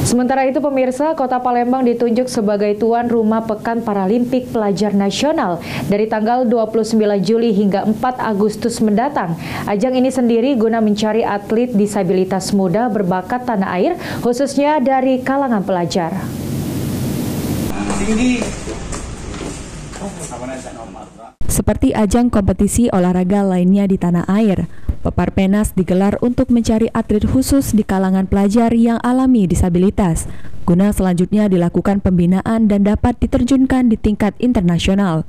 Sementara itu pemirsa, Kota Palembang ditunjuk sebagai tuan rumah Pekan Paralimpik Pelajar Nasional dari tanggal 29 Juli hingga 4 Agustus mendatang. Ajang ini sendiri guna mencari atlet disabilitas muda berbakat tanah air, khususnya dari kalangan pelajar. Seperti ajang kompetisi olahraga lainnya di tanah air, Peparpenas digelar untuk mencari atlet khusus di kalangan pelajar yang alami disabilitas, guna selanjutnya dilakukan pembinaan dan dapat diterjunkan di tingkat internasional.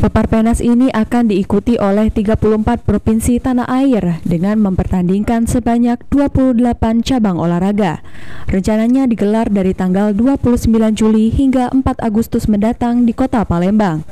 Peparpenas ini akan diikuti oleh 34 provinsi tanah air dengan mempertandingkan sebanyak 28 cabang olahraga. Rencananya digelar dari tanggal 29 Juli hingga 4 Agustus mendatang di Kota Palembang.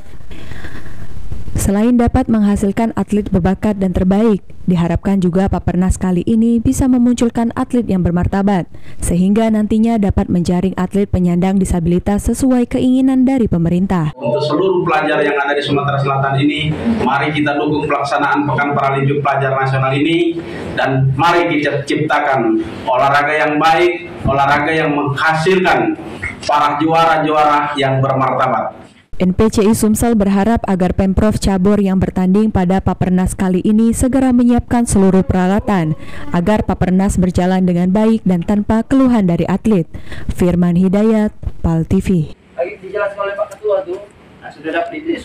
Selain dapat menghasilkan atlet berbakat dan terbaik, diharapkan juga Papernas kali ini bisa memunculkan atlet yang bermartabat, sehingga nantinya dapat menjaring atlet penyandang disabilitas sesuai keinginan dari pemerintah. Untuk seluruh pelajar yang ada di Sumatera Selatan ini, mari kita dukung pelaksanaan Pekan Paralimpik Pelajar Nasional ini, dan mari kita ciptakan olahraga yang baik, olahraga yang menghasilkan para juara-juara yang bermartabat. NPCI Sumsel berharap agar Pemprov Cabur yang bertanding pada Papernas kali ini segera menyiapkan seluruh peralatan agar Papernas berjalan dengan baik dan tanpa keluhan dari atlet. Firman Hidayat, PAL TV. Dijelaskan oleh Pak Ketua tuh, sudah dapat itu.